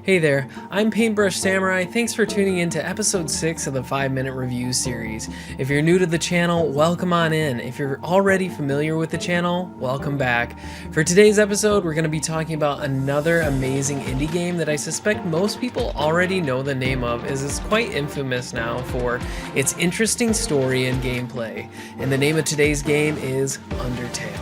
Hey there, I'm Paintbrush Samurai. Thanks for tuning in to episode 6 of the 5-minute review series. If you're new to the channel, welcome on in. If you're already familiar with the channel, welcome back. For today's episode, we're going to be talking about another amazing indie game that I suspect most people already know the name of, as it's quite infamous now for its interesting story and gameplay. And the name of today's game is Undertale.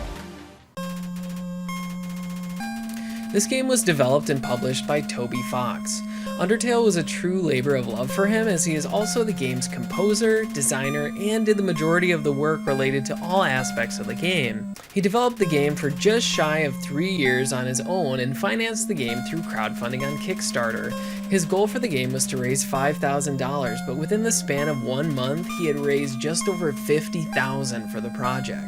This game was developed and published by Toby Fox. Undertale was a true labor of love for him, as he is also the game's composer, designer, and did the majority of the work related to all aspects of the game. He developed the game for just shy of 3 years on his own and financed the game through crowdfunding on Kickstarter. His goal for the game was to raise $5,000, but within the span of 1 month, he had raised just over $50,000 for the project.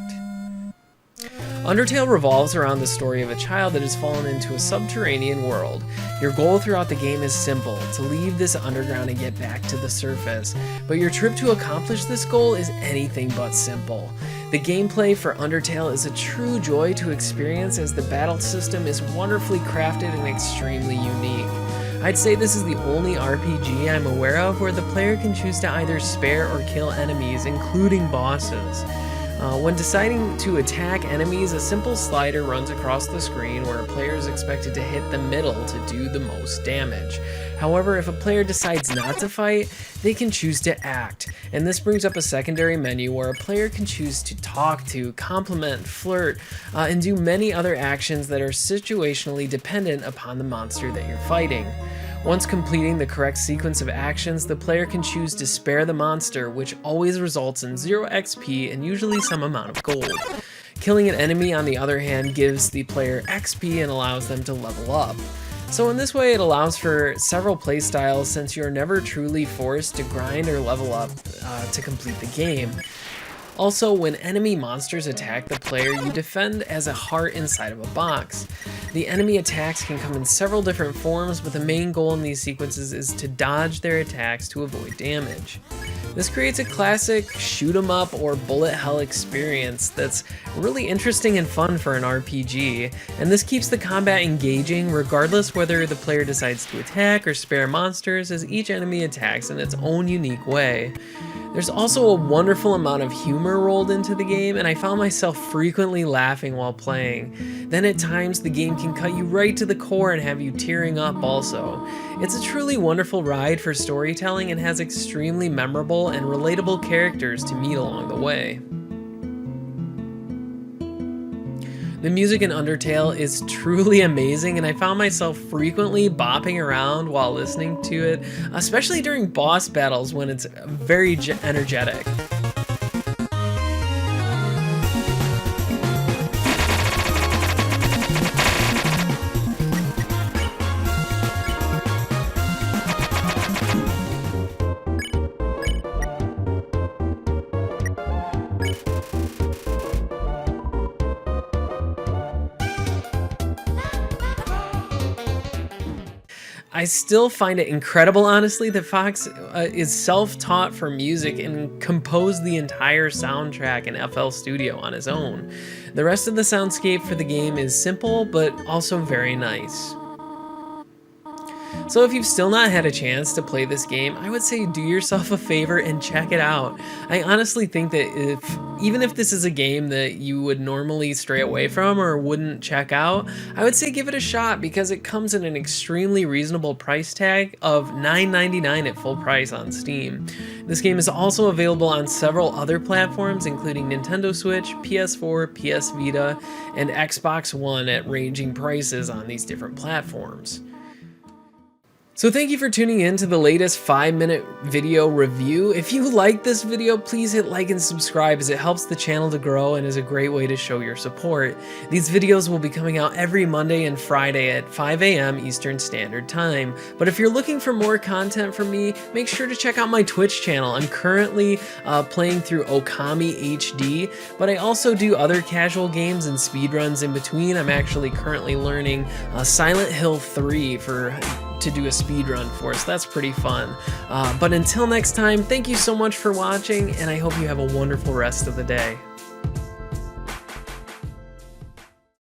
Undertale revolves around the story of a child that has fallen into a subterranean world. Your goal throughout the game is simple, to leave this underground and get back to the surface. But your trip to accomplish this goal is anything but simple. The gameplay for Undertale is a true joy to experience, as the battle system is wonderfully crafted and extremely unique. I'd say this is the only RPG I'm aware of where the player can choose to either spare or kill enemies, including bosses. When deciding to attack enemies, a simple slider runs across the screen where a player is expected to hit the middle to do the most damage. However, if a player decides not to fight, they can choose to act, and this brings up a secondary menu where a player can choose to talk to, compliment, flirt, and do many other actions that are situationally dependent upon the monster that you're fighting. Once completing the correct sequence of actions, the player can choose to spare the monster, which always results in 0 XP and usually some amount of gold. Killing an enemy, on the other hand, gives the player XP and allows them to level up. So in this way, it allows for several playstyles, since you're never truly forced to grind or level up to complete the game. Also, when enemy monsters attack the player, you defend as a heart inside of a box. The enemy attacks can come in several different forms, but the main goal in these sequences is to dodge their attacks to avoid damage. This creates a classic shoot 'em up or bullet hell experience that's really interesting and fun for an RPG, and this keeps the combat engaging regardless whether the player decides to attack or spare monsters, as each enemy attacks in its own unique way. There's also a wonderful amount of humor rolled into the game, and I found myself frequently laughing while playing. Then at times, the game can cut you right to the core and have you tearing up also. It's a truly wonderful ride for storytelling and has extremely memorable and relatable characters to meet along the way. The music in Undertale is truly amazing, and I found myself frequently bopping around while listening to it, especially during boss battles when it's very energetic. I still find it incredible, honestly, that Fox is self-taught for music and composed the entire soundtrack in FL Studio on his own. The rest of the soundscape for the game is simple, but also very nice. So if you've still not had a chance to play this game, I would say do yourself a favor and check it out. I honestly think that even if this is a game that you would normally stray away from or wouldn't check out, I would say give it a shot, because it comes at an extremely reasonable price tag of $9.99 at full price on Steam. This game is also available on several other platforms, including Nintendo Switch, PS4, PS Vita, and Xbox One, at ranging prices on these different platforms. So thank you for tuning in to the latest 5-minute video review. If you like this video, please hit like and subscribe, as it helps the channel to grow and is a great way to show your support. These videos will be coming out every Monday and Friday at 5 a.m. Eastern Standard Time. But if you're looking for more content from me, make sure to check out my Twitch channel. I'm currently playing through Okami HD, but I also do other casual games and speedruns in between. I'm actually currently learning Silent Hill 3 to do a speed run for us. That's pretty fun. But until next time, thank you so much for watching, and I hope you have a wonderful rest of the day.